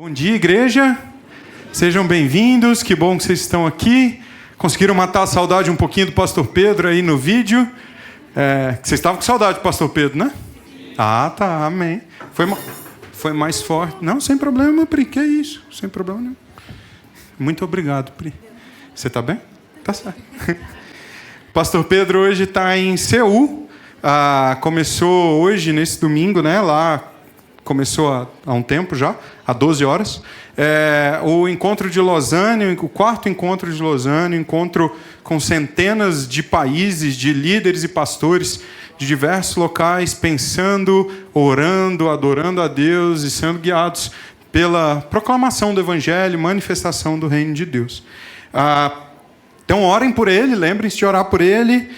Bom dia, igreja. Sejam bem-vindos. Que bom que vocês estão aqui. Conseguiram matar a saudade um pouquinho do pastor Pedro aí no vídeo. Vocês estavam com saudade do pastor Pedro, né? Ah, tá. Amém. Foi mais forte. Não, sem problema, Pri. Que é isso? Sem problema nenhum. Muito obrigado, Pri. Você está bem? Tá certo. Pastor Pedro hoje está em Seul. Começou hoje, nesse domingo, né? Lá começou há um tempo já, há 12 horas. O encontro de Lausanne, o quarto encontro de Lausanne, encontro com centenas de países, de líderes e pastores de diversos locais, pensando, orando, adorando a Deus e sendo guiados pela proclamação do Evangelho, manifestação do Reino de Deus. Então, orem por ele, lembrem-se de orar por ele.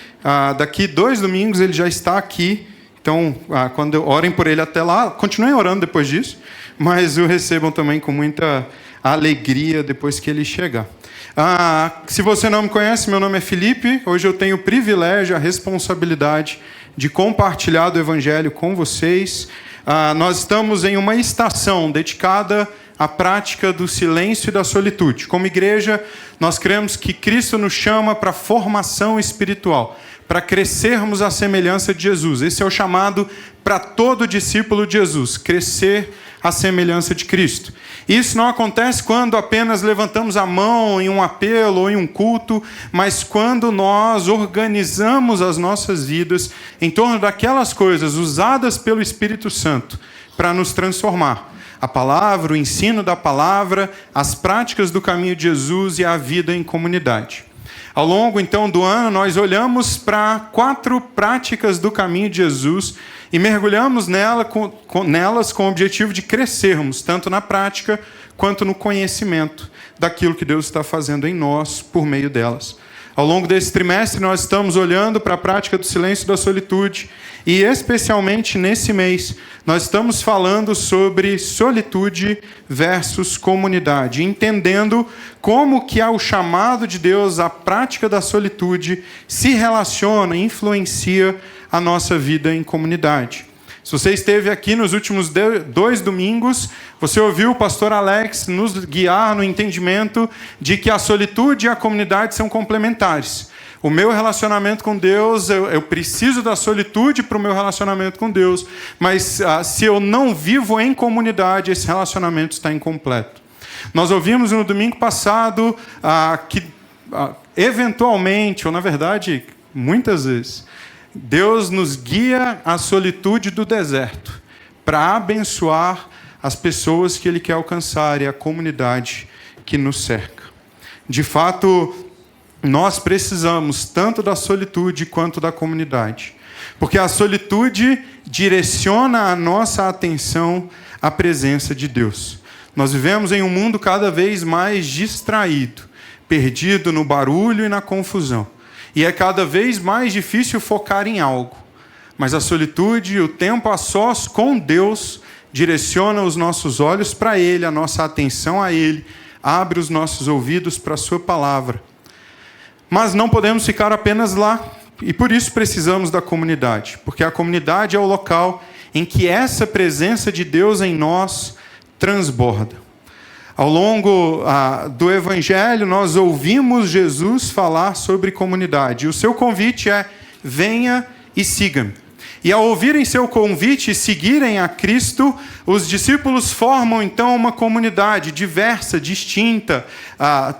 Daqui 2 domingos ele já está aqui. Então, quando orem por ele até lá, continuem orando depois disso, mas o recebam também com muita alegria depois que ele chegar. Se você não me conhece, meu nome é Felipe. Hoje eu tenho o privilégio, a responsabilidade de compartilhar do Evangelho com vocês. Nós estamos em uma estação dedicada à prática do silêncio e da solitude. Como igreja, nós cremos que Cristo nos chama para a formação espiritual, para crescermos à semelhança de Jesus. Esse é o chamado para todo discípulo de Jesus, crescer à semelhança de Cristo. Isso não acontece quando apenas levantamos a mão em um apelo ou em um culto, mas quando nós organizamos as nossas vidas em torno daquelas coisas usadas pelo Espírito Santo para nos transformar. A palavra, o ensino da palavra, as práticas do caminho de Jesus e a vida em comunidade. Ao longo, então, do ano, nós olhamos para 4 práticas do caminho de Jesus e mergulhamos nelas com o objetivo de crescermos, tanto na prática quanto no conhecimento daquilo que Deus está fazendo em nós por meio delas. Ao longo desse trimestre, nós estamos olhando para a prática do silêncio e da solitude e, especialmente nesse mês, nós estamos falando sobre solitude versus comunidade, entendendo como que o chamado de Deus à prática da solitude se relaciona, influencia a nossa vida em comunidade. Se você esteve aqui nos últimos 2 domingos, você ouviu o pastor Alex nos guiar no entendimento de que a solitude e a comunidade são complementares. O meu relacionamento com Deus, eu preciso da solitude para o meu relacionamento com Deus, mas se eu não vivo em comunidade, esse relacionamento está incompleto. Nós ouvimos no domingo passado que, eventualmente, ou na verdade, muitas vezes, Deus nos guia à solitude do deserto para abençoar as pessoas que Ele quer alcançar e a comunidade que nos cerca. De fato, nós precisamos tanto da solitude quanto da comunidade, porque a solitude direciona a nossa atenção à presença de Deus. Nós vivemos em um mundo cada vez mais distraído, perdido no barulho e na confusão. E é cada vez mais difícil focar em algo. Mas a solitude, o tempo a sós com Deus, direciona os nossos olhos para Ele, a nossa atenção a Ele, abre os nossos ouvidos para a Sua palavra. Mas não podemos ficar apenas lá, e por isso precisamos da comunidade, porque a comunidade é o local em que essa presença de Deus em nós transborda. Ao longo do Evangelho, nós ouvimos Jesus falar sobre comunidade. E o seu convite é: venha e siga-me. E ao ouvirem seu convite e seguirem a Cristo, os discípulos formam então uma comunidade diversa, distinta,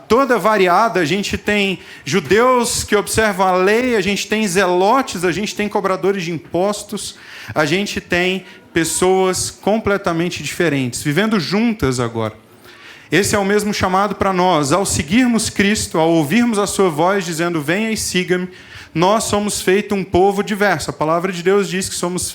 toda variada. A gente tem judeus que observam a lei, a gente tem zelotes, a gente tem cobradores de impostos, a gente tem pessoas completamente diferentes, vivendo juntas agora. Esse é o mesmo chamado para nós. Ao seguirmos Cristo, ao ouvirmos a sua voz dizendo, venha e siga-me, nós somos feito um povo diverso. A palavra de Deus diz que somos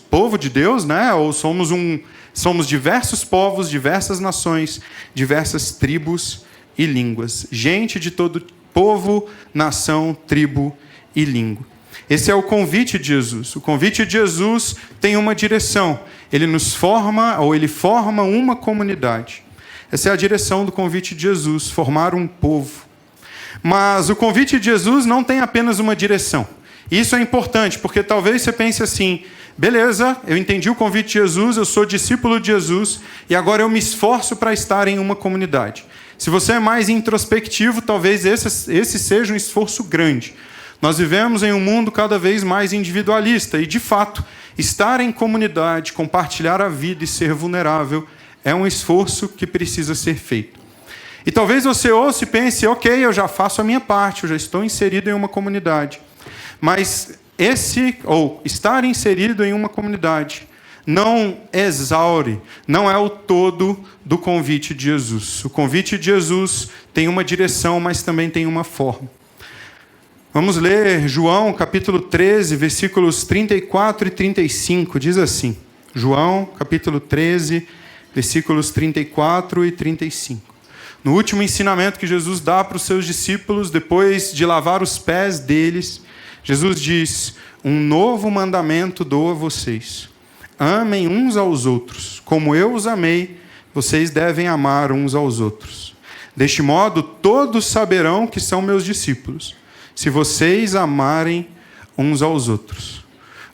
povo de Deus, né? Ou somos diversos povos, diversas nações, diversas tribos e línguas. Gente de todo povo, nação, tribo e língua. Esse é o convite de Jesus. O convite de Jesus tem uma direção. Ele nos forma, ou ele forma uma comunidade. Essa é a direção do convite de Jesus, formar um povo. Mas o convite de Jesus não tem apenas uma direção. Isso é importante, porque talvez você pense assim, beleza, eu entendi o convite de Jesus, eu sou discípulo de Jesus e agora eu me esforço para estar em uma comunidade. Se você é mais introspectivo, talvez esse seja um esforço grande. Nós vivemos em um mundo cada vez mais individualista e, de fato, estar em comunidade, compartilhar a vida e ser vulnerável é um esforço que precisa ser feito. E talvez você ouça e pense, ok, eu já faço a minha parte, eu já estou inserido em uma comunidade. Mas estar inserido em uma comunidade não exaure, não é o todo do convite de Jesus. O convite de Jesus tem uma direção, mas também tem uma forma. Vamos ler João, capítulo 13, versículos 34 e 35, diz assim. João, capítulo 13, versículos 34 e 35. No último ensinamento que Jesus dá para os seus discípulos, depois de lavar os pés deles, Jesus diz, um novo mandamento dou a vocês. Amem uns aos outros. Como eu os amei, vocês devem amar uns aos outros. Deste modo, todos saberão que são meus discípulos, se vocês amarem uns aos outros.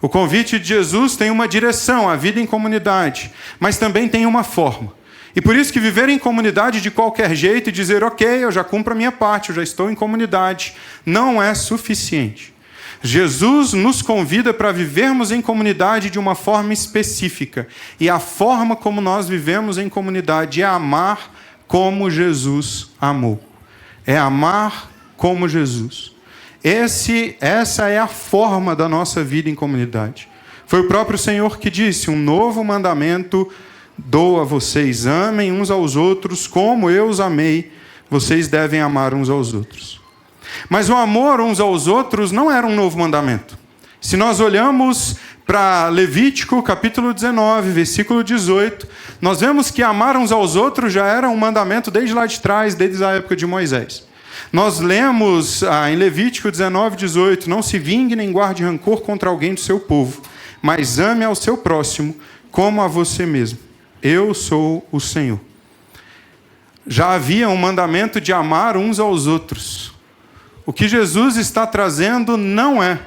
O convite de Jesus tem uma direção, a vida em comunidade, mas também tem uma forma. E por isso que viver em comunidade de qualquer jeito e dizer, ok, eu já cumpro a minha parte, eu já estou em comunidade, não é suficiente. Jesus nos convida para vivermos em comunidade de uma forma específica. E a forma como nós vivemos em comunidade é amar como Jesus amou. É amar como Jesus. Essa é a forma da nossa vida em comunidade. Foi o próprio Senhor que disse, um novo mandamento dou a vocês, amem uns aos outros, como eu os amei, vocês devem amar uns aos outros. Mas o amor uns aos outros não era um novo mandamento. Se nós olhamos para Levítico, capítulo 19, versículo 18, nós vemos que amar uns aos outros já era um mandamento desde lá de trás, desde a época de Moisés. Nós lemos em Levítico 19, 18, não se vingue nem guarde rancor contra alguém do seu povo, mas ame ao seu próximo como a você mesmo. Eu sou o Senhor. Já havia um mandamento de amar uns aos outros. O que Jesus está trazendo não é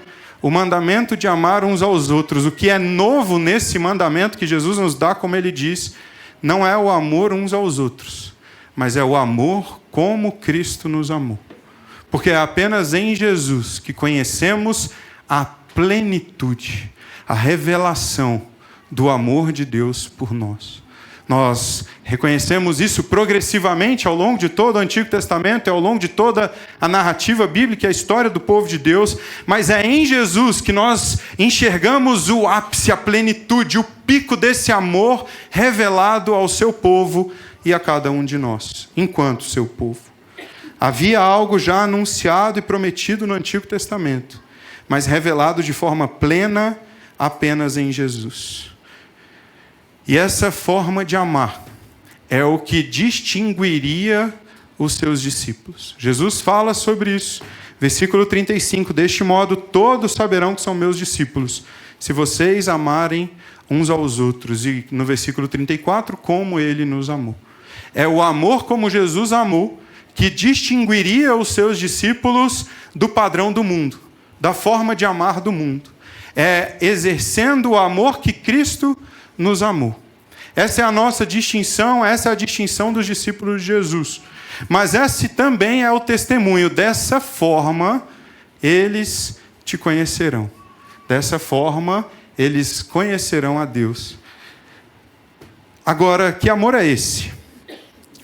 o mandamento de amar uns aos outros. O que é novo nesse mandamento que Jesus nos dá, como ele diz, não é o amor uns aos outros, mas é o amor como Cristo nos amou. Porque é apenas em Jesus que conhecemos a plenitude, a revelação do amor de Deus por nós. Nós reconhecemos isso progressivamente ao longo de todo o Antigo Testamento, ao longo de toda a narrativa bíblica, a história do povo de Deus, mas é em Jesus que nós enxergamos o ápice, a plenitude, o pico desse amor revelado ao seu povo e a cada um de nós, enquanto seu povo. Havia algo já anunciado e prometido no Antigo Testamento, mas revelado de forma plena apenas em Jesus. E essa forma de amar é o que distinguiria os seus discípulos. Jesus fala sobre isso. Versículo 35, deste modo todos saberão que são meus discípulos, se vocês amarem uns aos outros. E no versículo 34, como ele nos amou. É o amor como Jesus amou que distinguiria os seus discípulos do padrão do mundo, da forma de amar do mundo. É exercendo o amor que Cristo nos amou. Essa é a nossa distinção, essa é a distinção dos discípulos de Jesus. Mas esse também é o testemunho. Dessa forma, eles te conhecerão. Dessa forma, eles conhecerão a Deus. Agora, que amor é esse?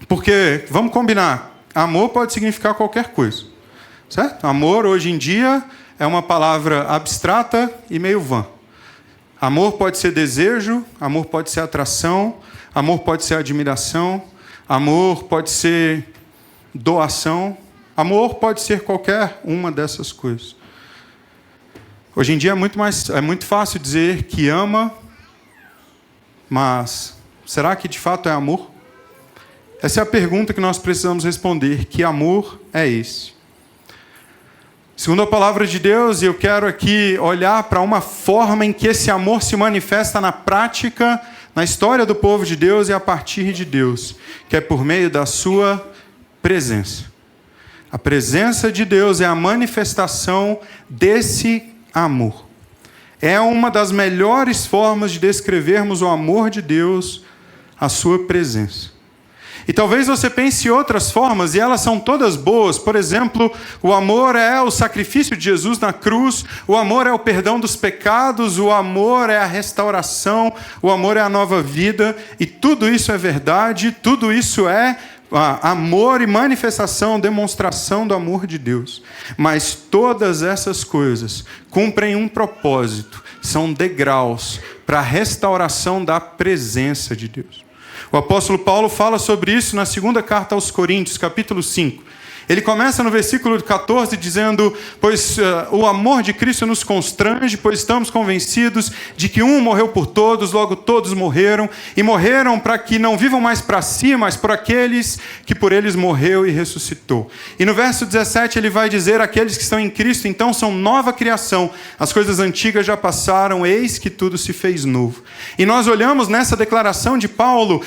Porque, vamos combinar, amor pode significar qualquer coisa. Certo? Amor, hoje em dia, é uma palavra abstrata e meio vã. Amor pode ser desejo, amor pode ser atração, amor pode ser admiração, amor pode ser doação, amor pode ser qualquer uma dessas coisas. Hoje em dia é muito fácil dizer que ama, mas será que de fato é amor? Essa é a pergunta que nós precisamos responder. Que amor é esse? Segundo a palavra de Deus, eu quero aqui olhar para uma forma em que esse amor se manifesta na prática, na história do povo de Deus e a partir de Deus, que é por meio da sua presença. A presença de Deus é a manifestação desse amor. É uma das melhores formas de descrevermos o amor de Deus, a sua presença. E talvez você pense em outras formas, e elas são todas boas. Por exemplo, o amor é o sacrifício de Jesus na cruz, o amor é o perdão dos pecados, o amor é a restauração, o amor é a nova vida, e tudo isso é verdade, tudo isso é amor e manifestação, demonstração do amor de Deus. Mas todas essas coisas cumprem um propósito, são degraus para a restauração da presença de Deus. O apóstolo Paulo fala sobre isso na segunda carta aos Coríntios, capítulo 5. Ele começa no versículo 14 dizendo: pois o amor de Cristo nos constrange, pois estamos convencidos de que um morreu por todos, logo todos morreram, e morreram para que não vivam mais para si, mas por aqueles que por eles morreu e ressuscitou. E no verso 17 ele vai dizer: aqueles que estão em Cristo então são nova criação, as coisas antigas já passaram, eis que tudo se fez novo. E nós olhamos nessa declaração de Paulo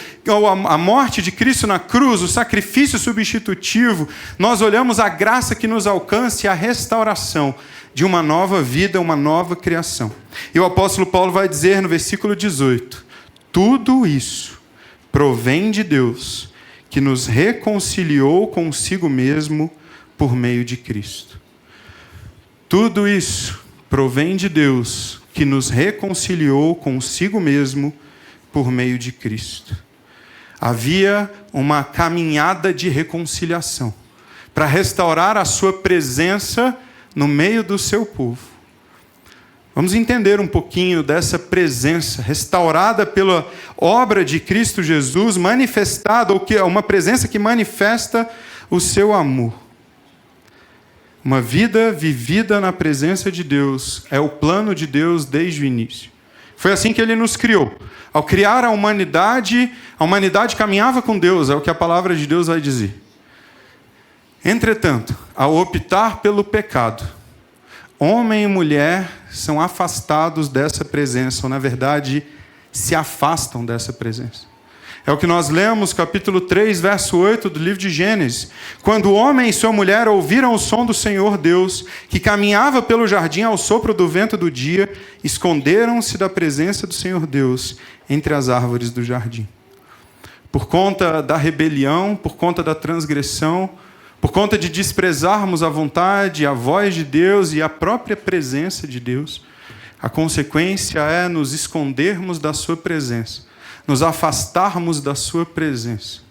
a morte de Cristo na cruz, o sacrifício substitutivo. Nós olhamos a graça que nos alcança e a restauração de uma nova vida, uma nova criação. E o apóstolo Paulo vai dizer no versículo 18: tudo isso provém de Deus, que nos reconciliou consigo mesmo por meio de Cristo. Tudo isso provém de Deus, que nos reconciliou consigo mesmo por meio de Cristo. Havia uma caminhada de reconciliação para restaurar a sua presença no meio do seu povo. Vamos entender um pouquinho dessa presença restaurada pela obra de Cristo Jesus, manifestada, ou que é uma presença que manifesta o seu amor. Uma vida vivida na presença de Deus é o plano de Deus desde o início. Foi assim que ele nos criou. Ao criar a humanidade caminhava com Deus, é o que a palavra de Deus vai dizer. Entretanto, ao optar pelo pecado, homem e mulher são afastados dessa presença, ou na verdade, se afastam dessa presença. É o que nós lemos, capítulo 3, verso 8 do livro de Gênesis. Quando o homem e sua mulher ouviram o som do Senhor Deus, que caminhava pelo jardim ao sopro do vento do dia, esconderam-se da presença do Senhor Deus entre as árvores do jardim. Por conta da rebelião, por conta da transgressão, por conta de desprezarmos a vontade, a voz de Deus e a própria presença de Deus, a consequência é nos escondermos da sua presença, nos afastarmos da sua presença.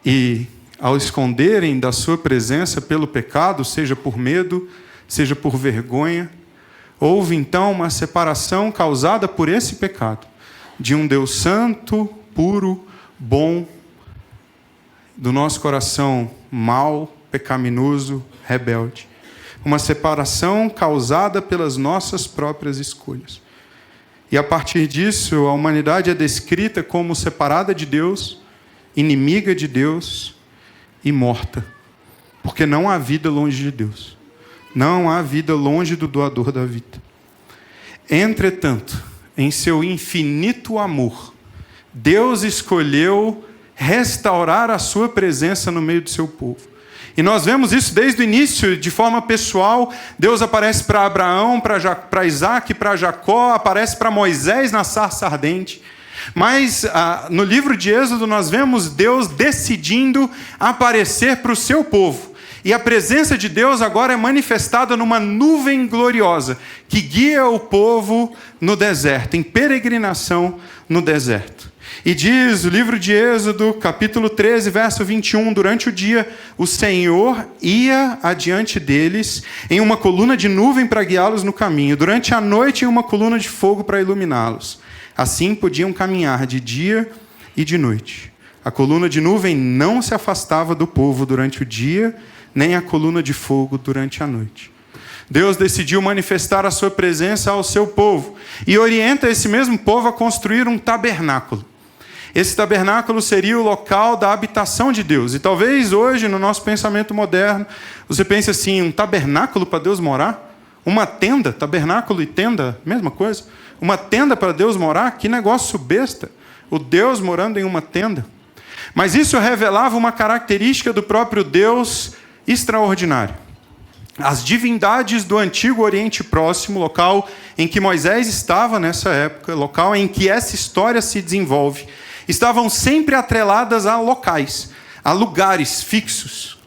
E ao esconderem da sua presença pelo pecado, seja por medo, seja por vergonha, houve então uma separação causada por esse pecado, de um Deus santo, puro, bom, do nosso coração mau, pecaminoso, rebelde. Uma separação causada pelas nossas próprias escolhas. E a partir disso, a humanidade é descrita como separada de Deus, inimiga de Deus e morta. Porque não há vida longe de Deus. Não há vida longe do doador da vida. Entretanto, em seu infinito amor, Deus escolheu restaurar a sua presença no meio do seu povo. E nós vemos isso desde o início, de forma pessoal. Deus aparece para Abraão, para Isaac, para Jacó, aparece para Moisés na sarça ardente. Mas no livro de Êxodo nós vemos Deus decidindo aparecer para o seu povo. E a presença de Deus agora é manifestada numa nuvem gloriosa, que guia o povo no deserto, em peregrinação no deserto. E diz o livro de Êxodo, capítulo 13, verso 21, durante o dia, o Senhor ia adiante deles em uma coluna de nuvem para guiá-los no caminho, durante a noite em uma coluna de fogo para iluminá-los. Assim podiam caminhar de dia e de noite. A coluna de nuvem não se afastava do povo durante o dia, nem a coluna de fogo durante a noite. Deus decidiu manifestar a sua presença ao seu povo e orienta esse mesmo povo a construir um tabernáculo. Esse tabernáculo seria o local da habitação de Deus. E talvez hoje, no nosso pensamento moderno, você pense assim, um tabernáculo para Deus morar? Uma tenda, tabernáculo e tenda, mesma coisa. Uma tenda para Deus morar? Que negócio besta. O Deus morando em uma tenda. Mas isso revelava uma característica do próprio Deus extraordinária. As divindades do antigo Oriente Próximo, local em que Moisés estava nessa época, local em que essa história se desenvolve, estavam sempre atreladas a locais, a lugares fixos.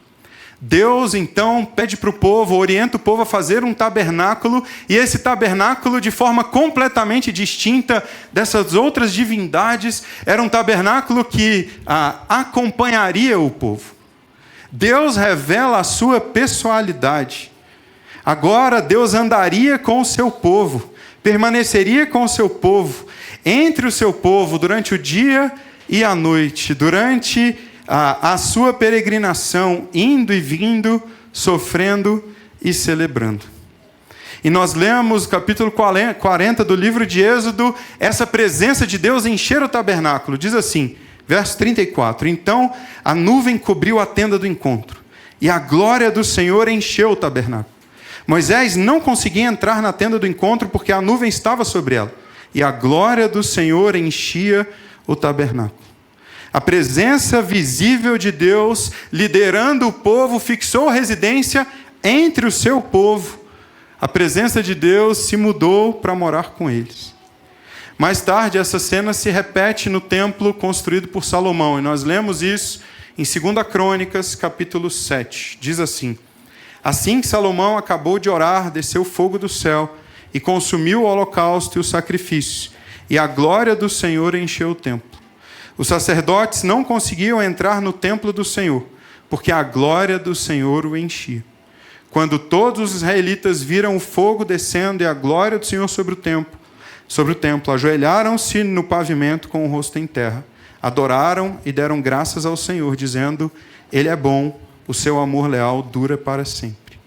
Deus, então, pede para o povo, orienta o povo a fazer um tabernáculo, e esse tabernáculo, de forma completamente distinta dessas outras divindades, era um tabernáculo que acompanharia o povo. Deus revela a sua pessoalidade. Agora Deus andaria com o seu povo, permaneceria com o seu povo, entre o seu povo durante o dia e a noite, durante a sua peregrinação, indo e vindo, sofrendo e celebrando. E nós lemos o capítulo 40 do livro de Êxodo, essa presença de Deus encher o tabernáculo. Diz assim, verso 34, então a nuvem cobriu a tenda do encontro, e a glória do Senhor encheu o tabernáculo. Moisés não conseguia entrar na tenda do encontro porque a nuvem estava sobre ela, e a glória do Senhor enchia o tabernáculo. A presença visível de Deus, liderando o povo, fixou residência entre o seu povo. A presença de Deus se mudou para morar com eles. Mais tarde, essa cena se repete no templo construído por Salomão, e nós lemos isso em 2 Crônicas, capítulo 7. Diz assim, assim que Salomão acabou de orar, desceu fogo do céu e consumiu o holocausto e o sacrifício, e a glória do Senhor encheu o templo. Os sacerdotes não conseguiam entrar no templo do Senhor, porque a glória do Senhor o enchia. Quando todos os israelitas viram o fogo descendo e a glória do Senhor sobre o templo, ajoelharam-se no pavimento com o rosto em terra, adoraram e deram graças ao Senhor, dizendo, Ele é bom, o seu amor leal dura para sempre.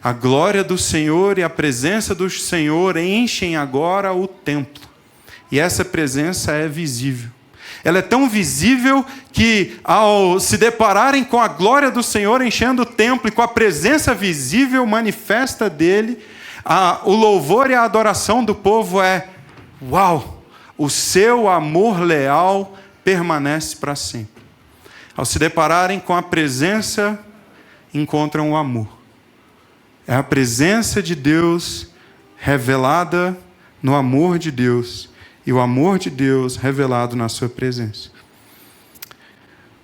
A glória do Senhor e a presença do Senhor enchem agora o templo. E essa presença é visível. Ela é tão visível que, ao se depararem com a glória do Senhor enchendo o templo e com a presença visível manifesta dele, o louvor e a adoração do povo é: uau, o seu amor leal permanece para sempre. Ao se depararem com a presença, encontram o amor. É a presença de Deus revelada no amor de Deus, e o amor de Deus revelado na sua presença.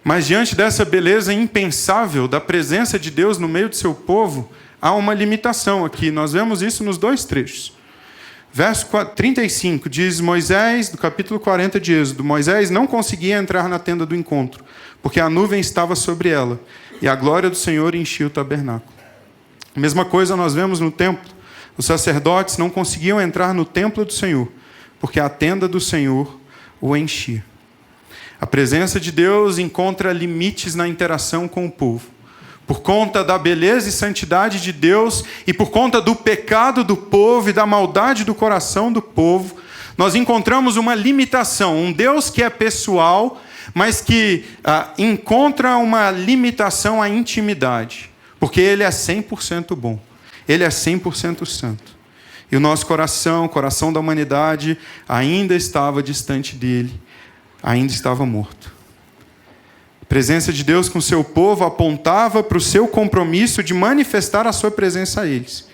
Mas diante dessa beleza impensável da presença de Deus no meio do seu povo, há uma limitação aqui. Nós vemos isso nos dois trechos. Verso 35 diz Moisés, do capítulo 40 de Êxodo, Moisés não conseguia entrar na tenda do encontro, porque a nuvem estava sobre ela, e a glória do Senhor enchia o tabernáculo. A mesma coisa nós vemos no templo. Os sacerdotes não conseguiam entrar no templo do Senhor, porque a tenda do Senhor o enchia. A presença de Deus encontra limites na interação com o povo. Por conta da beleza e santidade de Deus e por conta do pecado do povo e da maldade do coração do povo, nós encontramos uma limitação. Um Deus que é pessoal, mas que encontra uma limitação à intimidade. Porque Ele é 100% bom. Ele é 100% santo. E o nosso coração, o coração da humanidade, ainda estava distante dele, ainda estava morto. A presença de Deus com o seu povo apontava para o seu compromisso de manifestar a sua presença a eles.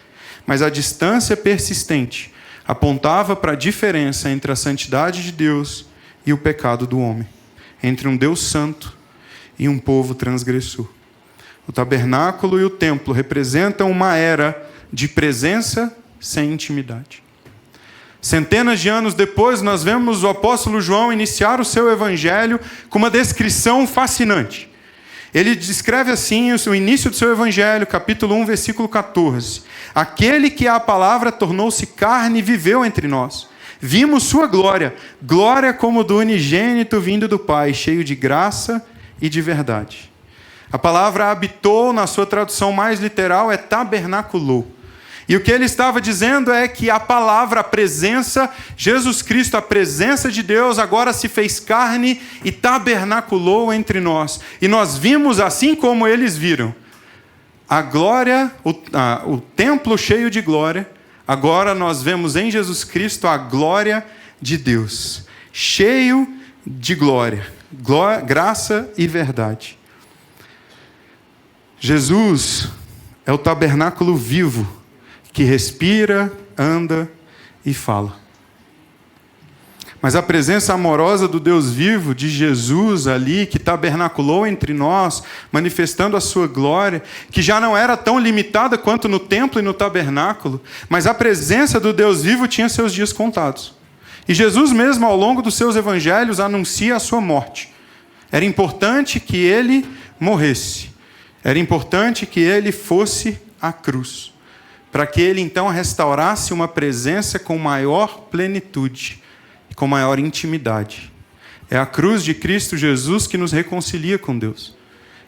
Mas a distância persistente apontava para a diferença entre a santidade de Deus e o pecado do homem, entre um Deus santo e um povo transgressor. O tabernáculo e o templo representam uma era de presença sem intimidade. Centenas de anos depois, nós vemos o apóstolo João iniciar o seu evangelho com uma descrição fascinante. Ele descreve assim o início do seu evangelho, capítulo 1, versículo 14. Aquele que é a palavra tornou-se carne e viveu entre nós. Vimos sua glória, glória como do unigênito vindo do Pai, cheio de graça e de verdade. A palavra habitou, na sua tradução mais literal, é tabernaculou. E o que ele estava dizendo é que a palavra, a presença, Jesus Cristo, a presença de Deus, agora se fez carne e tabernaculou entre nós. E nós vimos assim como eles viram. A glória, o templo cheio de glória, agora nós vemos em Jesus Cristo a glória de Deus. Cheio de glória, graça e verdade. Jesus é o tabernáculo vivo, que respira, anda e fala. Mas a presença amorosa do Deus vivo, de Jesus ali, que tabernaculou entre nós, manifestando a sua glória, que já não era tão limitada quanto no templo e no tabernáculo, mas a presença do Deus vivo tinha seus dias contados. E Jesus mesmo, ao longo dos seus evangelhos, anuncia a sua morte. Era importante que ele morresse. Era importante que ele fosse à cruz, para que ele então restaurasse uma presença com maior plenitude, com maior intimidade. É a cruz de Cristo Jesus que nos reconcilia com Deus.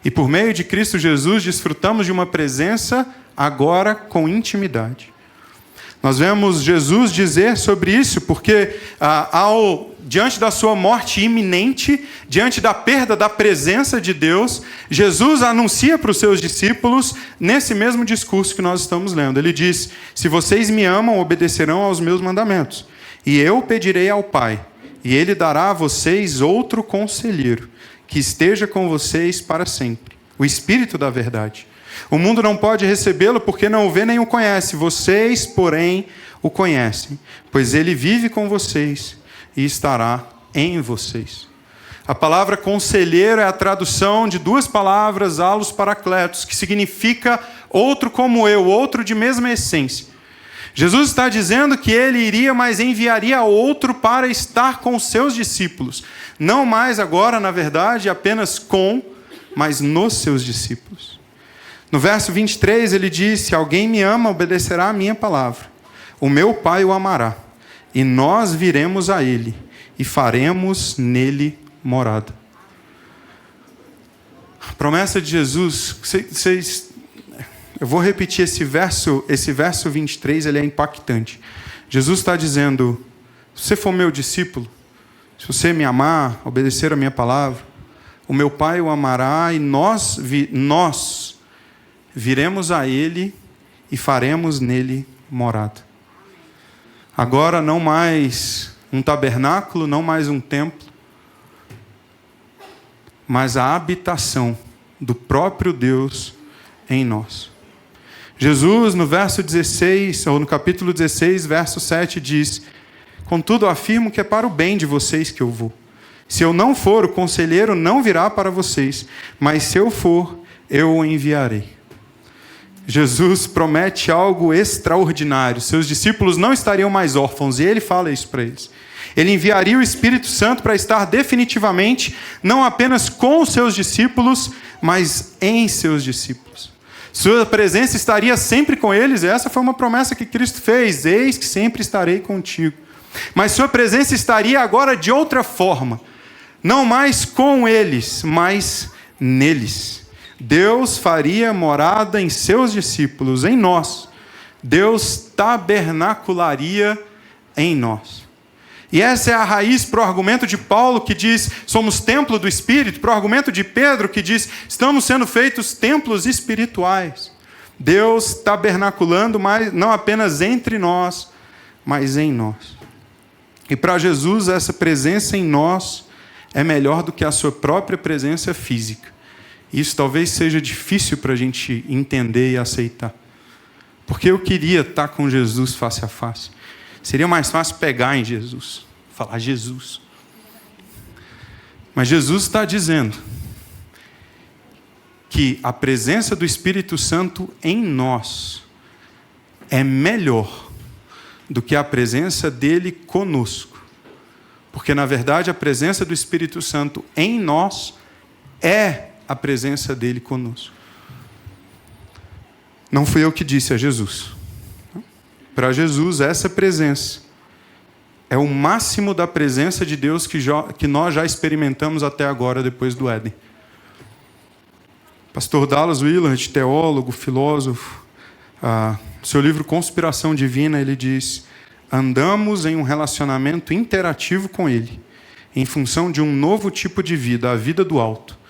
E por meio de Cristo Jesus, desfrutamos de uma presença agora com intimidade. Nós vemos Jesus dizer sobre isso, porque diante da sua morte iminente, diante da perda da presença de Deus, Jesus anuncia para os seus discípulos, nesse mesmo discurso que nós estamos lendo. Ele diz: se vocês me amam, obedecerão aos meus mandamentos. E eu pedirei ao Pai, e Ele dará a vocês outro conselheiro, que esteja com vocês para sempre, o Espírito da verdade. O mundo não pode recebê-lo porque não o vê nem o conhece. Vocês, porém, o conhecem, pois Ele vive com vocês e estará em vocês. A palavra conselheiro é a tradução de duas palavras, allos paracletos, que significa outro como eu, outro de mesma essência. Jesus está dizendo que ele iria, mas enviaria outro para estar com os seus discípulos. Não mais agora, na verdade, apenas com, mas nos seus discípulos. No verso 23 ele diz: se alguém me ama, obedecerá a minha palavra. O meu Pai o amará, e nós viremos a ele, e faremos nele morada. A promessa de Jesus, eu vou repetir esse verso 23, ele é impactante. Jesus está dizendo: se você for meu discípulo, se você me amar, obedecer a minha palavra, o meu Pai o amará, e nós viremos a ele e faremos nele morada. Agora não mais um tabernáculo, não mais um templo, mas a habitação do próprio Deus em nós. Jesus, no verso 16, ou no capítulo 16, verso 7, diz: contudo, afirmo que é para o bem de vocês que eu vou. Se eu não for, o conselheiro não virá para vocês, mas se eu for, eu o enviarei. Jesus promete algo extraordinário. Seus discípulos não estariam mais órfãos, e ele fala isso para eles. Ele enviaria o Espírito Santo para estar definitivamente, não apenas com os seus discípulos, mas em seus discípulos. Sua presença estaria sempre com eles, essa foi uma promessa que Cristo fez: eis que sempre estarei contigo. Mas sua presença estaria agora de outra forma, não mais com eles, mas neles. Deus faria morada em seus discípulos, em nós. Deus tabernacularia em nós. E essa é a raiz para o argumento de Paulo, que diz: somos templo do Espírito, para o argumento de Pedro, que diz: estamos sendo feitos templos espirituais. Deus tabernaculando, mas não apenas entre nós, mas em nós. E para Jesus, essa presença em nós é melhor do que a sua própria presença física. Isso talvez seja difícil para a gente entender e aceitar. Porque eu queria estar com Jesus face a face. Seria mais fácil pegar em Jesus, falar Jesus. Mas Jesus está dizendo que a presença do Espírito Santo em nós é melhor do que a presença dele conosco. Porque, na verdade, a presença do Espírito Santo em nós é a presença dele conosco. Não fui eu que disse, é Jesus. Para Jesus, essa presença é o máximo da presença de Deus que nós já experimentamos até agora, depois do Éden. Pastor Dallas Willard, teólogo, filósofo, no seu livro Conspiração Divina, ele diz: andamos em um relacionamento interativo com Ele, em função de um novo tipo de vida, a vida do alto.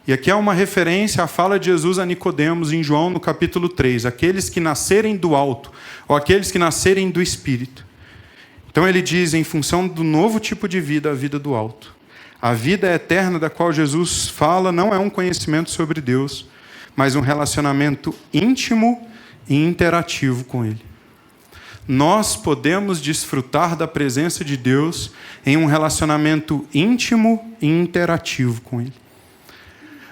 E aqui é uma referência à fala de Jesus a Nicodemos em João, no capítulo 3, aqueles que nascerem do alto, ou aqueles que nascerem do Espírito. Então ele diz, em função do novo tipo de vida, a vida do alto. A vida eterna da qual Jesus fala não é um conhecimento sobre Deus, mas um relacionamento íntimo e interativo com Ele. Nós podemos desfrutar da presença de Deus em um relacionamento íntimo e interativo com Ele.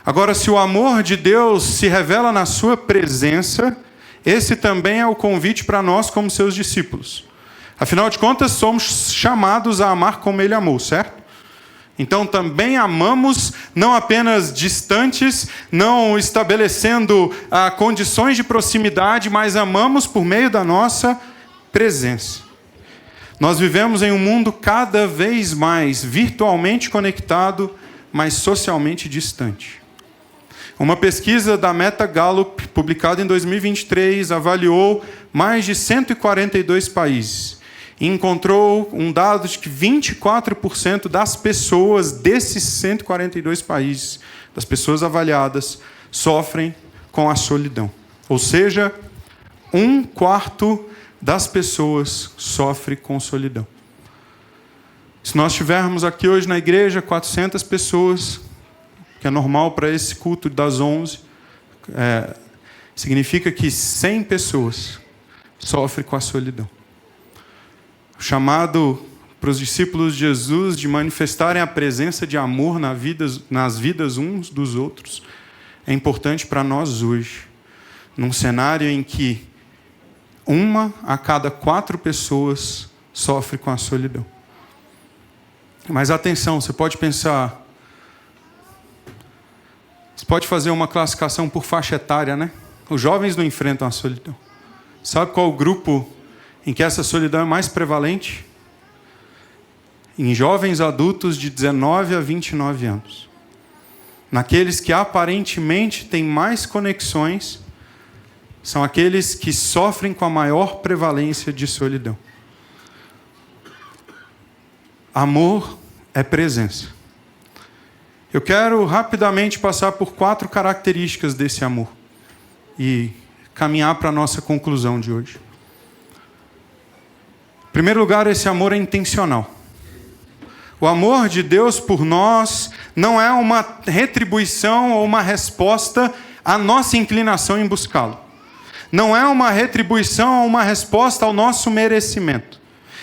Agora, se o amor de Deus se revela na sua presença, esse também é o convite para nós como seus discípulos. Afinal de contas, somos chamados a amar como Ele amou, certo? Então também amamos, não apenas distantes, não estabelecendo condições de proximidade, mas amamos por meio da nossa presença. Nós vivemos em um mundo cada vez mais virtualmente conectado, mas socialmente distante. Uma pesquisa da Meta Gallup, publicada em 2023, avaliou mais de 142 países e encontrou um dado de que 24% das pessoas desses 142 países, das pessoas avaliadas, sofrem com a solidão. Ou seja, 1/4 das pessoas sofre com solidão. Se nós tivermos aqui hoje na igreja 400 pessoas, que é normal para esse culto das 11, significa que 100 pessoas sofrem com a solidão. O chamado para os discípulos de Jesus de manifestarem a presença de amor nas vidas uns dos outros é importante para nós hoje, num cenário em que 1 a cada 4 pessoas sofre com a solidão. Mas atenção, você pode pensar, você pode fazer uma classificação por faixa etária, né? Os jovens não enfrentam a solidão. Sabe qual o grupo em que essa solidão é mais prevalente? Em jovens adultos de 19 a 29 anos. Naqueles que aparentemente têm mais conexões, são aqueles que sofrem com a maior prevalência de solidão. Amor é presença. Eu quero rapidamente passar por 4 características desse amor e caminhar para a nossa conclusão de hoje. Em primeiro lugar, esse amor é intencional. O amor de Deus por nós não é uma retribuição ou uma resposta à nossa inclinação em buscá-lo. Não é uma retribuição ou uma resposta ao nosso merecimento,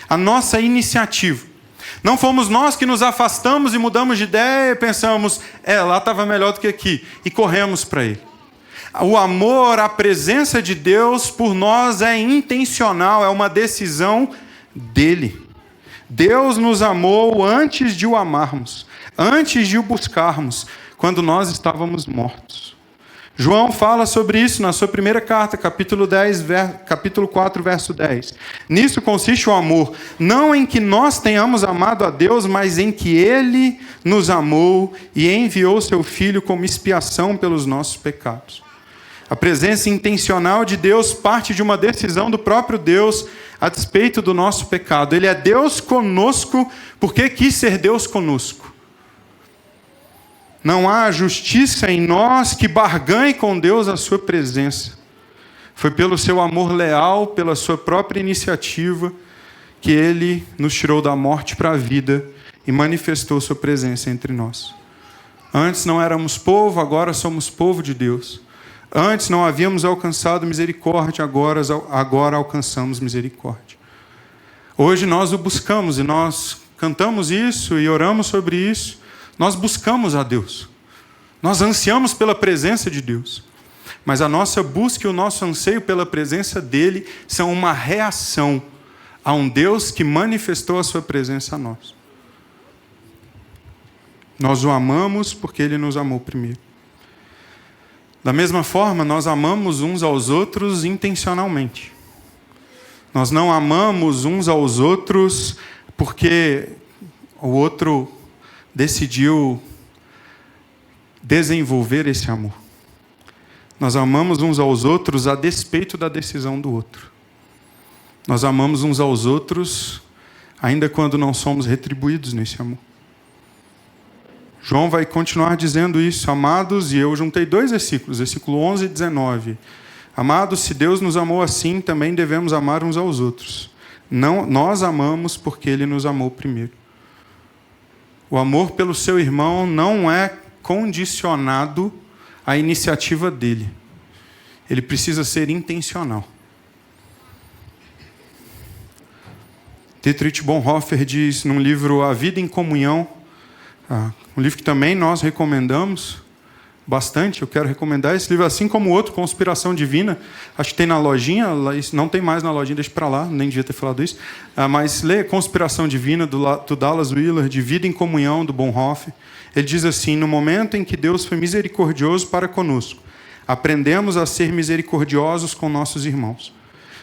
à nossa iniciativa. Não fomos nós que nos afastamos e mudamos de ideia e pensamos, lá estava melhor do que aqui, e corremos para Ele. O amor, a presença de Deus por nós é intencional, é uma decisão dEle. Deus nos amou antes de o amarmos, antes de o buscarmos, quando nós estávamos mortos. João fala sobre isso na sua primeira carta, capítulo 4, verso 10. Nisso consiste o amor, não em que nós tenhamos amado a Deus, mas em que Ele nos amou e enviou seu Filho como expiação pelos nossos pecados. A presença intencional de Deus parte de uma decisão do próprio Deus a despeito do nosso pecado. Ele é Deus conosco porque quis ser Deus conosco. Não há justiça em nós que barganhe com Deus a sua presença. Foi pelo seu amor leal, pela sua própria iniciativa, que Ele nos tirou da morte para a vida e manifestou sua presença entre nós. Antes não éramos povo, agora somos povo de Deus. Antes não havíamos alcançado misericórdia, agora alcançamos misericórdia. Hoje nós o buscamos e nós cantamos isso e oramos sobre isso. Nós buscamos a Deus. Nós ansiamos pela presença de Deus. Mas a nossa busca e o nosso anseio pela presença dEle são uma reação a um Deus que manifestou a sua presença a nós. Nós o amamos porque Ele nos amou primeiro. Da mesma forma, nós amamos uns aos outros intencionalmente. Nós não amamos uns aos outros porque o outro decidiu desenvolver esse amor. Nós amamos uns aos outros a despeito da decisão do outro. Nós amamos uns aos outros ainda quando não somos retribuídos nesse amor. João vai continuar dizendo isso, amados, e eu juntei 2 versículos, versículo 11 e 19. Amados, se Deus nos amou assim, também devemos amar uns aos outros. Não, nós amamos porque Ele nos amou primeiro. O amor pelo seu irmão não é condicionado a iniciativa dele. Ele precisa ser intencional. Dietrich Bonhoeffer diz num livro A Vida em Comunhão, um livro que também nós recomendamos bastante, eu quero recomendar esse livro, assim como o outro, Conspiração Divina, acho que tem na lojinha, não tem mais na lojinha, deixa para lá, nem devia ter falado isso, mas lê Conspiração Divina, do Dallas Willard, de Vida em Comunhão, do Bonhoeffer. Ele diz assim: no momento em que Deus foi misericordioso para conosco, aprendemos a ser misericordiosos com nossos irmãos.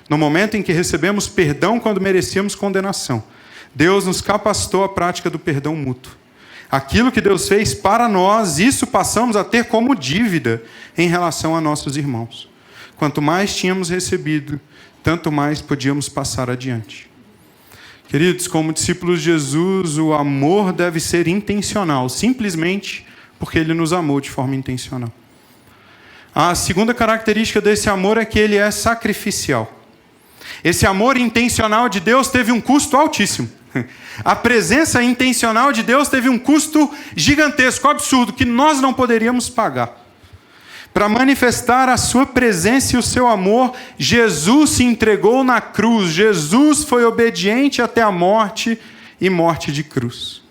No momento em que recebemos perdão quando merecíamos condenação, Deus nos capacitou à prática do perdão mútuo. Aquilo que Deus fez para nós, isso passamos a ter como dívida em relação a nossos irmãos. Quanto mais tínhamos recebido, tanto mais podíamos passar adiante. Queridos, como discípulos de Jesus, o amor deve ser intencional, simplesmente porque Ele nos amou de forma intencional. A segunda característica desse amor é que ele é sacrificial. Esse amor intencional de Deus teve um custo altíssimo. A presença intencional de Deus teve um custo gigantesco, absurdo, que nós não poderíamos pagar. Para manifestar a sua presença e o seu amor, Jesus se entregou na cruz. Jesus foi obediente até a morte e morte de cruz.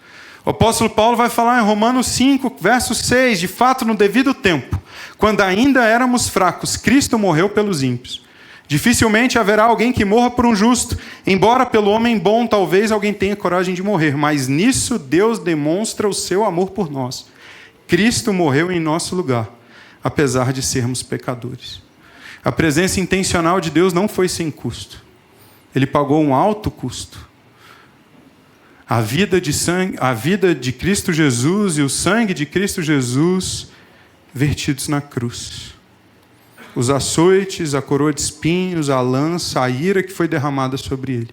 O apóstolo Paulo vai falar em Romanos 5, verso 6, de fato, no devido tempo, quando ainda éramos fracos, Cristo morreu pelos ímpios. Dificilmente haverá alguém que morra por um justo, embora pelo homem bom talvez alguém tenha coragem de morrer, mas nisso Deus demonstra o seu amor por nós. Cristo morreu em nosso lugar, apesar de sermos pecadores. A presença intencional de Deus não foi sem custo. Ele pagou um alto custo. A vida de Cristo Jesus e o sangue de Cristo Jesus vertidos na cruz. Os açoites, a coroa de espinhos, a lança, a ira que foi derramada sobre ele.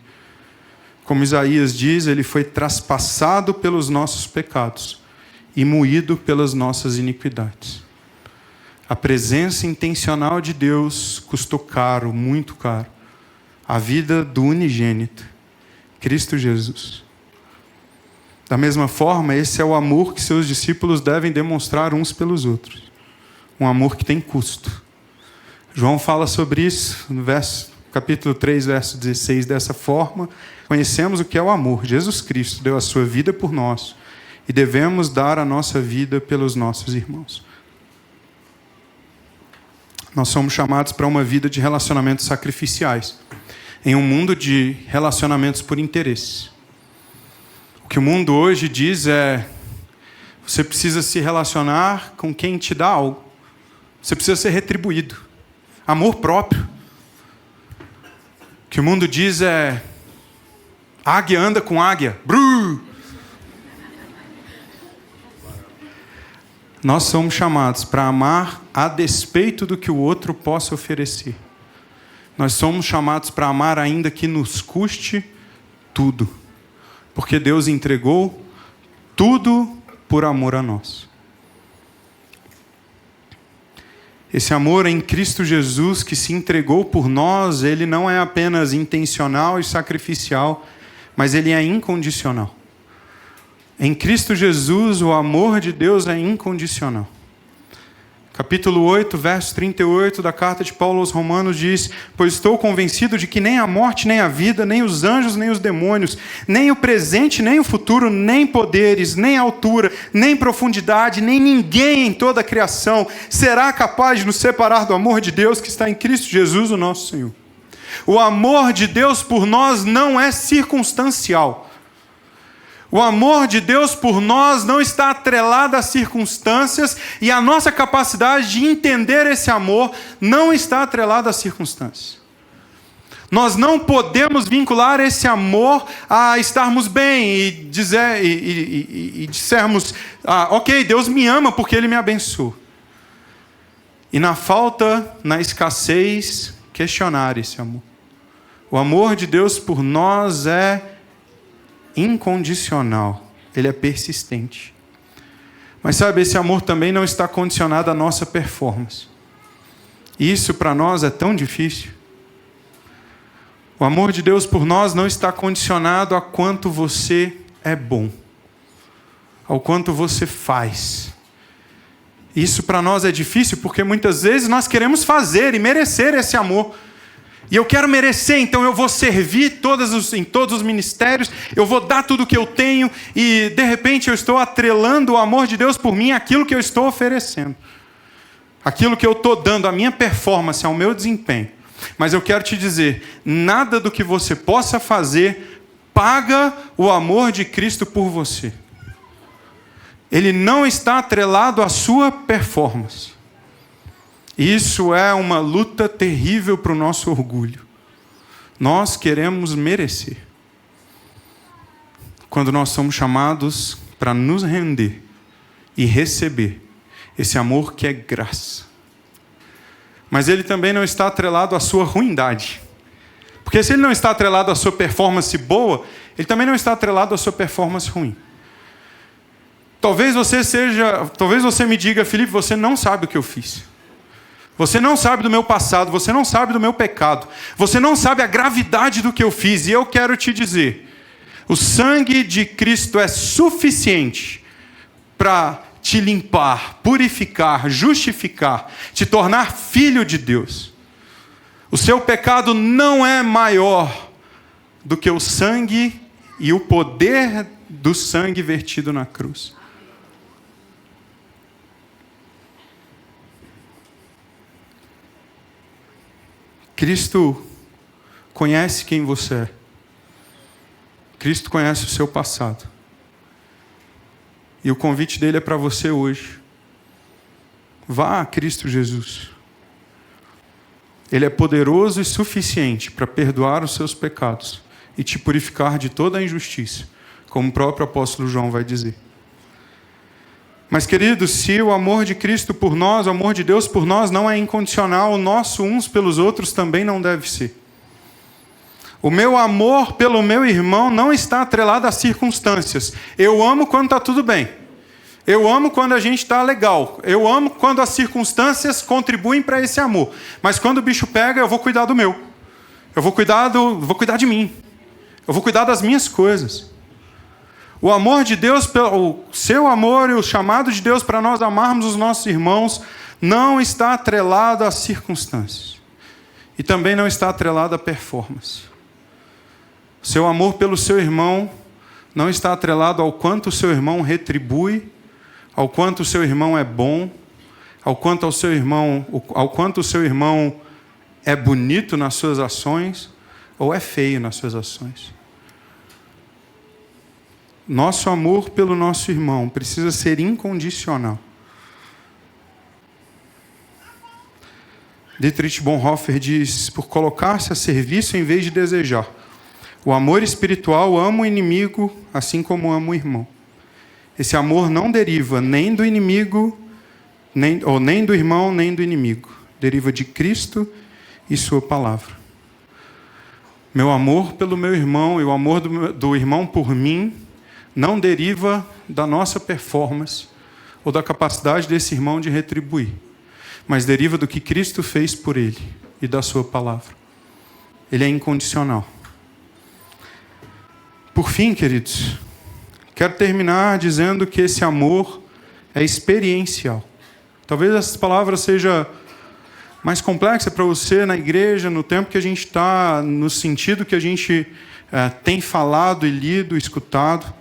Como Isaías diz, ele foi traspassado pelos nossos pecados e moído pelas nossas iniquidades. A presença intencional de Deus custou caro, muito caro. A vida do unigênito, Cristo Jesus. Da mesma forma, esse é o amor que seus discípulos devem demonstrar uns pelos outros. Um amor que tem custo. João fala sobre isso no capítulo 3, verso 16, dessa forma: conhecemos o que é o amor. Jesus Cristo deu a sua vida por nós e devemos dar a nossa vida pelos nossos irmãos. Nós somos chamados para uma vida de relacionamentos sacrificiais, em um mundo de relacionamentos por interesse. O que o mundo hoje diz é: você precisa se relacionar com quem te dá algo. Você precisa ser retribuído. Amor próprio. O que o mundo diz é: águia anda com águia. Bru! Nós somos chamados para amar a despeito do que o outro possa oferecer. Nós somos chamados para amar ainda que nos custe tudo. Porque Deus entregou tudo por amor a nós. Esse amor em Cristo Jesus que se entregou por nós, ele não é apenas intencional e sacrificial, mas ele é incondicional. Em Cristo Jesus, o amor de Deus é incondicional. Capítulo 8, verso 38 da carta de Paulo aos Romanos diz: pois estou convencido de que nem a morte, nem a vida, nem os anjos, nem os demônios, nem o presente, nem o futuro, nem poderes, nem altura, nem profundidade, nem ninguém em toda a criação será capaz de nos separar do amor de Deus que está em Cristo Jesus, o nosso Senhor. O amor de Deus por nós não é circunstancial. O amor de Deus por nós não está atrelado às circunstâncias e a nossa capacidade de entender esse amor não está atrelada às circunstâncias. Nós não podemos vincular esse amor a estarmos bem e dissermos: ok, Deus me ama porque Ele me abençoou. E na falta, na escassez, questionar esse amor. O amor de Deus por nós é incondicional, ele é persistente. Mas sabe, esse amor também não está condicionado à nossa performance. E isso para nós é tão difícil. O amor de Deus por nós não está condicionado a quanto você é bom, ao quanto você faz. Isso para nós é difícil porque muitas vezes nós queremos fazer e merecer esse amor. E eu quero merecer, então eu vou servir em todos os ministérios, eu vou dar tudo o que eu tenho e de repente eu estou atrelando o amor de Deus por mim àquilo que eu estou oferecendo. Aquilo que eu estou dando, a minha performance, ao meu desempenho. Mas eu quero te dizer, nada do que você possa fazer paga o amor de Cristo por você. Ele não está atrelado à sua performance. Isso é uma luta terrível para o nosso orgulho. Nós queremos merecer. Quando nós somos chamados para nos render e receber esse amor que é graça. Mas ele também não está atrelado à sua ruindade. Porque se ele não está atrelado à sua performance boa, ele também não está atrelado à sua performance ruim. Talvez você me diga, Felipe, você não sabe o que eu fiz. Você não sabe do meu passado, você não sabe do meu pecado. Você não sabe a gravidade do que eu fiz. E eu quero te dizer, o sangue de Cristo é suficiente para te limpar, purificar, justificar, te tornar filho de Deus. O seu pecado não é maior do que o sangue e o poder do sangue vertido na cruz. Cristo conhece quem você é. Cristo conhece o seu passado. E o convite dele é para você hoje. Vá a Cristo Jesus. Ele é poderoso e suficiente para perdoar os seus pecados e te purificar de toda a injustiça, como o próprio apóstolo João vai dizer. Mas, queridos, se o amor de Cristo por nós, o amor de Deus por nós não é incondicional, o nosso uns pelos outros também não deve ser. O meu amor pelo meu irmão não está atrelado às circunstâncias. Eu amo quando está tudo bem. Eu amo quando a gente está legal. Eu amo quando as circunstâncias contribuem para esse amor. Mas quando o bicho pega, eu vou cuidar do meu. Eu vou cuidar de mim. Eu vou cuidar das minhas coisas. O amor de Deus, o seu amor e o chamado de Deus para nós amarmos os nossos irmãos não está atrelado às circunstâncias. E também não está atrelado à performance. Seu amor pelo seu irmão não está atrelado ao quanto o seu irmão retribui, ao quanto o seu irmão é bom, ao quanto o seu irmão é bonito nas suas ações ou é feio nas suas ações. Nosso amor pelo nosso irmão precisa ser incondicional. Dietrich Bonhoeffer diz, por colocar-se a serviço em vez de desejar. O amor espiritual ama o inimigo, assim como ama o irmão. Esse amor não deriva nem do inimigo, nem do irmão, nem do inimigo. Deriva de Cristo e sua palavra. Meu amor pelo meu irmão e o amor do irmão por mim não deriva da nossa performance ou da capacidade desse irmão de retribuir, mas deriva do que Cristo fez por ele e da sua palavra. Ele é incondicional. Por fim, queridos, quero terminar dizendo que esse amor é experiencial. Talvez essa palavra seja mais complexa para você na igreja, no tempo que a gente está, no sentido que a gente tem falado e lido, escutado.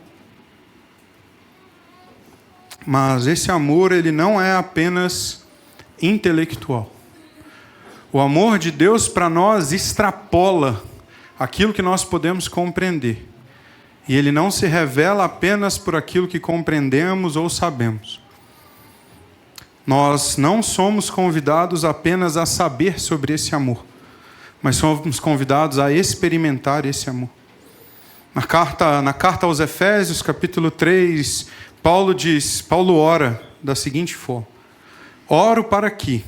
Mas esse amor, ele não é apenas intelectual. O amor de Deus para nós extrapola aquilo que nós podemos compreender. E ele não se revela apenas por aquilo que compreendemos ou sabemos. Nós não somos convidados apenas a saber sobre esse amor, mas somos convidados a experimentar esse amor. Na carta aos Efésios, capítulo 3, Paulo ora da seguinte forma: oro para que,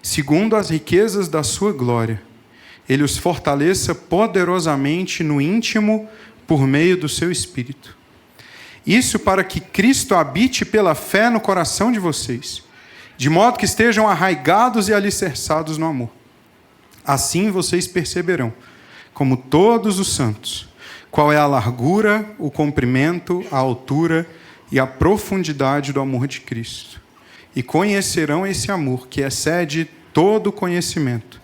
segundo as riquezas da sua glória, ele os fortaleça poderosamente no íntimo por meio do seu Espírito. Isso para que Cristo habite pela fé no coração de vocês, de modo que estejam arraigados e alicerçados no amor. Assim vocês perceberão, como todos os santos, qual é a largura, o comprimento, a altura e a profundidade do amor de Cristo, e conhecerão esse amor que excede todo conhecimento,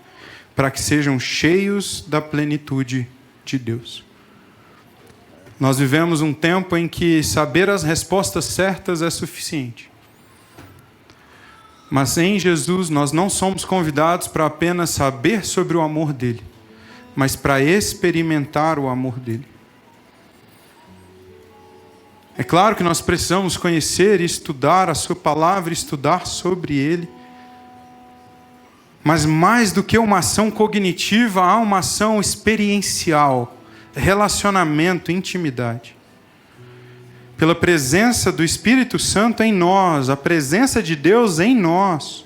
para que sejam cheios da plenitude de Deus. Nós vivemos um tempo em que saber as respostas certas é suficiente. Mas em Jesus nós não somos convidados para apenas saber sobre o amor dele, mas para experimentar o amor dele. É claro que nós precisamos conhecer e estudar a sua palavra, estudar sobre ele. Mas mais do que uma ação cognitiva, há uma ação experiencial, relacionamento, intimidade. Pela presença do Espírito Santo em nós, a presença de Deus em nós.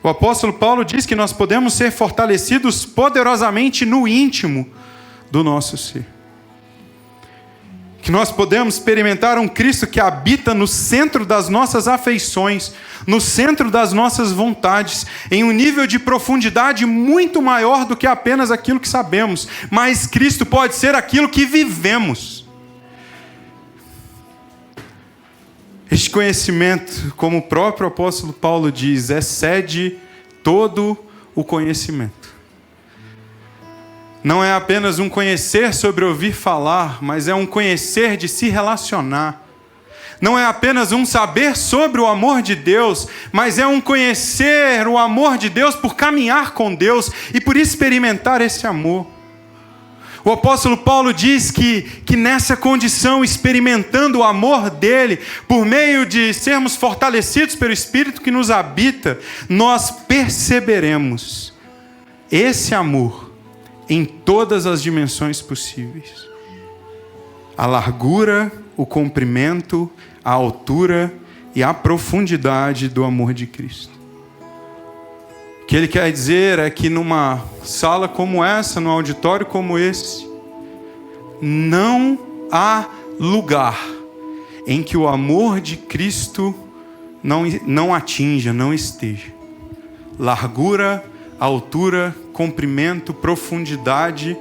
O apóstolo Paulo diz que nós podemos ser fortalecidos poderosamente no íntimo do nosso ser. Que nós podemos experimentar um Cristo que habita no centro das nossas afeições, no centro das nossas vontades, em um nível de profundidade muito maior do que apenas aquilo que sabemos. Mas Cristo pode ser aquilo que vivemos. Este conhecimento, como o próprio apóstolo Paulo diz, excede todo o conhecimento. Não é apenas um conhecer sobre ouvir falar, mas é um conhecer de se relacionar. Não é apenas um saber sobre o amor de Deus, mas é um conhecer o amor de Deus por caminhar com Deus e por experimentar esse amor. O apóstolo Paulo diz que nessa condição, experimentando o amor dele, por meio de sermos fortalecidos pelo Espírito que nos habita, nós perceberemos esse amor em todas as dimensões possíveis. A largura, o comprimento, a altura e a profundidade do amor de Cristo. O que ele quer dizer é que numa sala como essa, num auditório como esse, não há lugar em que o amor de Cristo não atinja, não esteja. Largura, altura, comprimento, profundidade,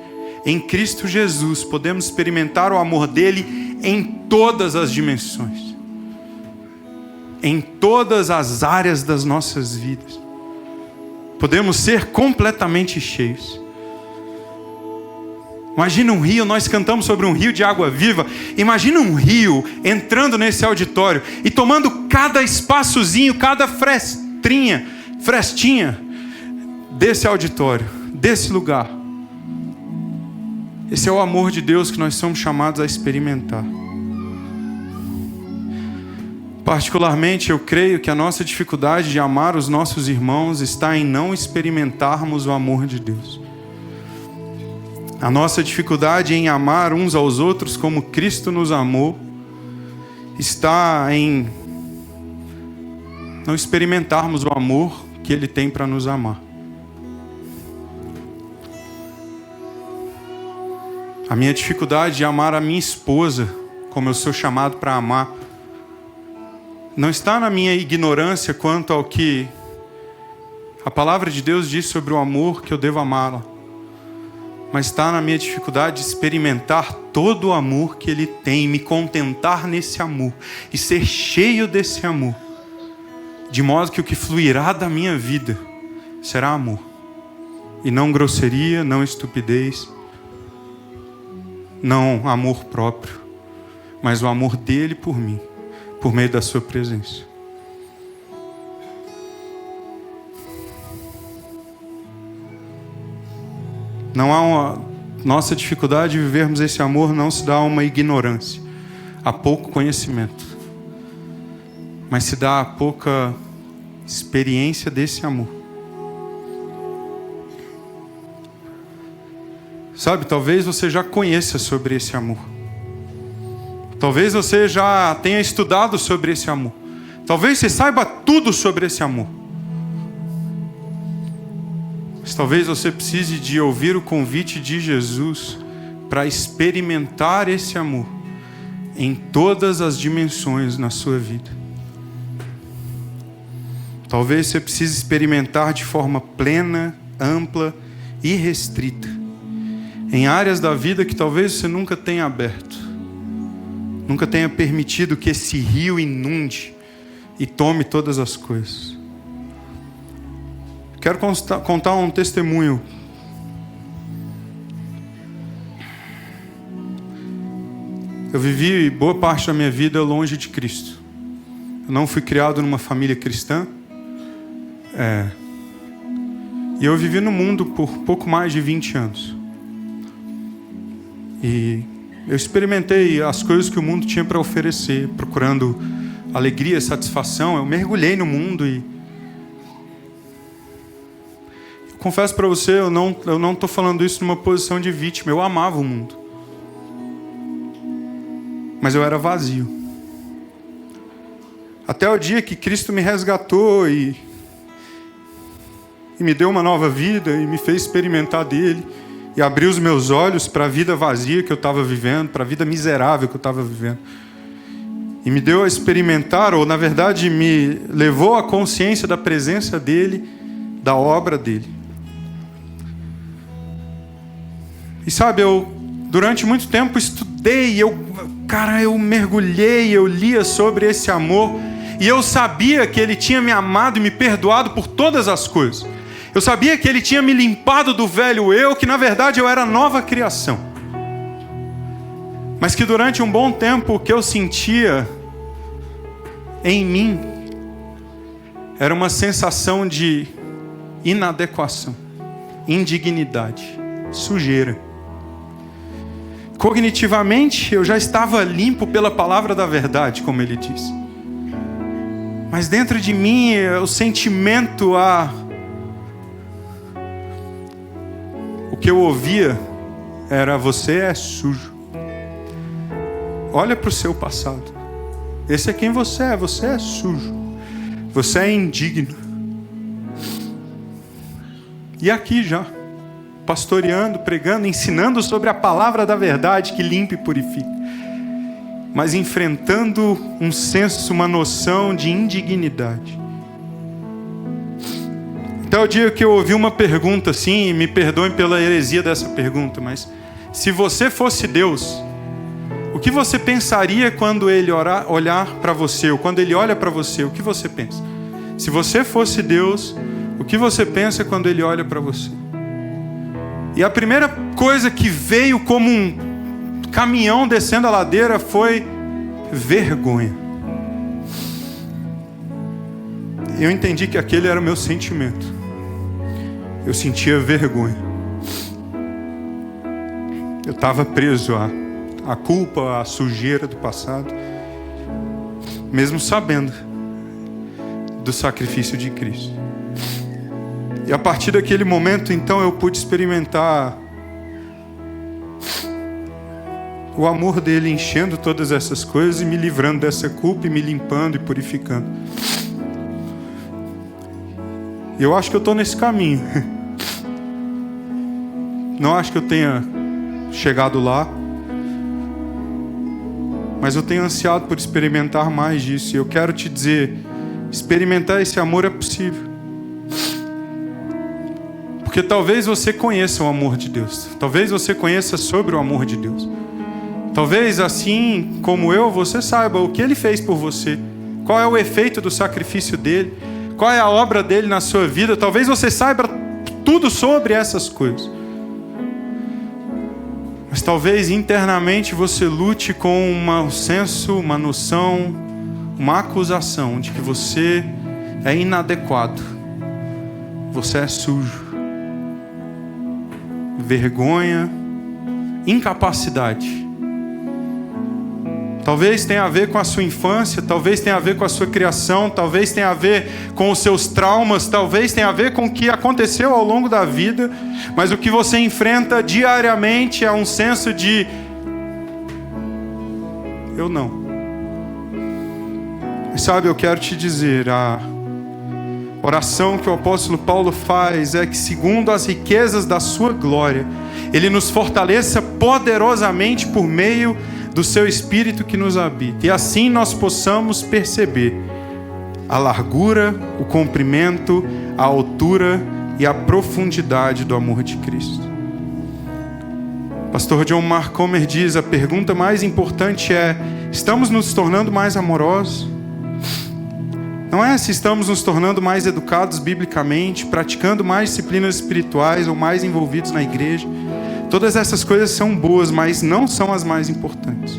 em Cristo Jesus podemos experimentar o amor dele em todas as dimensões, em todas as áreas das nossas vidas. Podemos ser completamente cheios. Imagina um rio, nós cantamos sobre um rio de água viva. Imagina um rio entrando nesse auditório e tomando cada espaçozinho, cada frestinha desse auditório, desse lugar. Esse é o amor de Deus que nós somos chamados a experimentar. Particularmente, eu creio que a nossa dificuldade de amar os nossos irmãos está em não experimentarmos o amor de Deus. A nossa dificuldade em amar uns aos outros como Cristo nos amou está em não experimentarmos o amor que Ele tem para nos amar. A minha dificuldade de amar a minha esposa como eu sou chamado para amar não está na minha ignorância quanto ao que a palavra de Deus diz sobre o amor que eu devo amá-la, mas está na minha dificuldade de experimentar todo o amor que Ele tem, me contentar nesse amor e ser cheio desse amor, de modo que o que fluirá da minha vida será amor, e não grosseria, não estupidez, não amor próprio, mas o amor dele por mim, por meio da sua presença. Não há nossa dificuldade de vivermos esse amor não se dá a uma ignorância, a pouco conhecimento, mas se dá a pouca experiência desse amor. Sabe, talvez você já conheça sobre esse amor. Talvez você já tenha estudado sobre esse amor. Talvez você saiba tudo sobre esse amor. Mas talvez você precise de ouvir o convite de Jesus para experimentar esse amor em todas as dimensões na sua vida. Talvez você precise experimentar de forma plena, ampla e restrita, em áreas da vida que talvez você nunca tenha aberto, nunca tenha permitido que esse rio inunde e tome todas as coisas. Quero contar um testemunho. Eu vivi boa parte da minha vida longe de Cristo. Eu não fui criado numa família cristã. E eu vivi no mundo por pouco mais de 20 anos. E eu experimentei as coisas que o mundo tinha para oferecer, procurando alegria, satisfação. Eu mergulhei no mundo e... Eu confesso para você, eu não estou falando isso numa posição de vítima. Eu amava o mundo. Mas eu era vazio. Até o dia que Cristo me resgatou e me deu uma nova vida e me fez experimentar dele e abriu os meus olhos para a vida vazia que eu estava vivendo, para a vida miserável que eu estava vivendo. E me deu a experimentar, ou na verdade me levou à consciência da presença dele, da obra dele. E sabe, eu durante muito tempo estudei, eu mergulhei, eu lia sobre esse amor, e eu sabia que ele tinha me amado e me perdoado por todas as coisas. Eu sabia que ele tinha me limpado do velho eu, que na verdade eu era nova criação. Mas que durante um bom tempo o que eu sentia em mim era uma sensação de inadequação, indignidade, sujeira. Cognitivamente eu já estava limpo pela palavra da verdade, como ele diz. Mas dentro de mim o sentimento, o que eu ouvia era: você é sujo. Olha para o seu passado. Esse é quem você é sujo. Você é indigno. E aqui já, pastoreando, pregando, ensinando sobre a palavra da verdade que limpa e purifica, mas enfrentando um senso, uma noção de indignidade. Até o dia que eu ouvi uma pergunta assim, e me perdoem pela heresia dessa pergunta, mas se você fosse Deus, o que você pensaria quando ele olhar para você, ou quando ele olha para você, o que você pensa? Se você fosse Deus, o que você pensa quando ele olha para você? E a primeira coisa que veio como um caminhão descendo a ladeira foi vergonha. Eu entendi que aquele era o meu sentimento. Eu sentia vergonha. Eu estava preso à culpa, à sujeira do passado, mesmo sabendo do sacrifício de Cristo. E a partir daquele momento, então, eu pude experimentar o amor dele enchendo todas essas coisas e me livrando dessa culpa e me limpando e purificando. E eu acho que eu estou nesse caminho. Não acho que eu tenha chegado lá, mas eu tenho ansiado por experimentar mais disso. E eu quero te dizer, experimentar esse amor é possível. Porque talvez você conheça o amor de Deus. Talvez você conheça sobre o amor de Deus. Talvez, assim como eu, você saiba o que Ele fez por você. Qual é o efeito do sacrifício dEle. Qual é a obra dEle na sua vida. Talvez você saiba tudo sobre essas coisas. Mas talvez internamente você lute com um senso, uma noção, uma acusação de que você é inadequado. Você é sujo. Vergonha, incapacidade. Talvez tenha a ver com a sua infância, talvez tenha a ver com a sua criação, talvez tenha a ver com os seus traumas, talvez tenha a ver com o que aconteceu ao longo da vida, mas o que você enfrenta diariamente é um senso de eu não. E sabe, eu quero te dizer, a oração que o apóstolo Paulo faz é que, segundo as riquezas da sua glória, Ele nos fortaleça poderosamente por meio do seu Espírito que nos habita. E assim nós possamos perceber a largura, o comprimento, a altura e a profundidade do amor de Cristo. Pastor John Mark Comer diz, a pergunta mais importante é: estamos nos tornando mais amorosos? Não é se estamos nos tornando mais educados biblicamente, praticando mais disciplinas espirituais ou mais envolvidos na igreja. Todas essas coisas são boas, mas não são as mais importantes.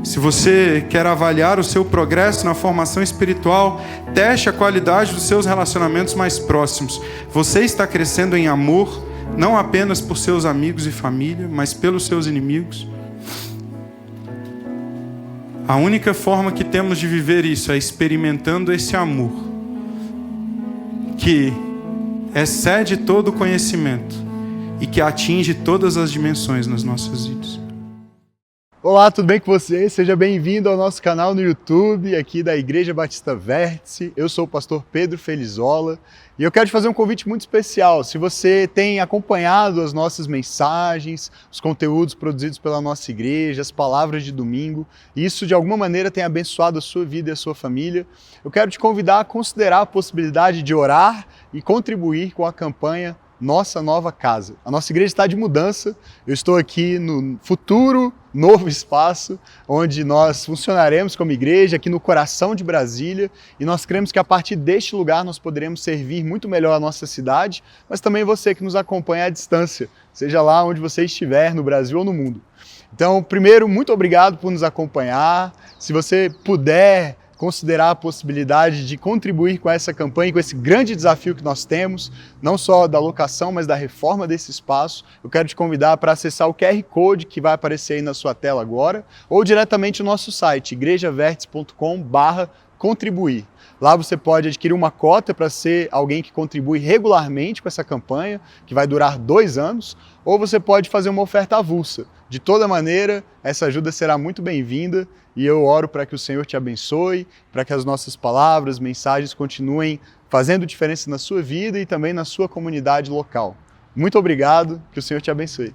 Se você quer avaliar o seu progresso na formação espiritual, teste a qualidade dos seus relacionamentos mais próximos. Você está crescendo em amor, não apenas por seus amigos e família, mas pelos seus inimigos. A única forma que temos de viver isso é experimentando esse amor, que excede todo o conhecimento e que atinge todas as dimensões nas nossas vidas. Olá, tudo bem com você? Seja bem-vindo ao nosso canal no YouTube, aqui da Igreja Batista Vértice. Eu sou o pastor Pedro Felizola e eu quero te fazer um convite muito especial. Se você tem acompanhado as nossas mensagens, os conteúdos produzidos pela nossa igreja, as palavras de domingo, e isso de alguma maneira tem abençoado a sua vida e a sua família, eu quero te convidar a considerar a possibilidade de orar e contribuir com a campanha Nossa Nova Casa. A nossa igreja está de mudança, eu estou aqui no futuro novo espaço, onde nós funcionaremos como igreja, aqui no coração de Brasília, e nós cremos que a partir deste lugar nós poderemos servir muito melhor a nossa cidade, mas também você que nos acompanha à distância, seja lá onde você estiver, no Brasil ou no mundo. Então, primeiro, muito obrigado por nos acompanhar. Se você puder considerar a possibilidade de contribuir com essa campanha, com esse grande desafio que nós temos, não só da locação, mas da reforma desse espaço, eu quero te convidar para acessar o QR Code que vai aparecer aí na sua tela agora, ou diretamente o nosso site, igrejavertice.com/contribuir. Lá você pode adquirir uma cota para ser alguém que contribui regularmente com essa campanha, que vai durar 2 anos, ou você pode fazer uma oferta avulsa. De toda maneira, essa ajuda será muito bem-vinda e eu oro para que o Senhor te abençoe, para que as nossas palavras, mensagens continuem fazendo diferença na sua vida e também na sua comunidade local. Muito obrigado, que o Senhor te abençoe.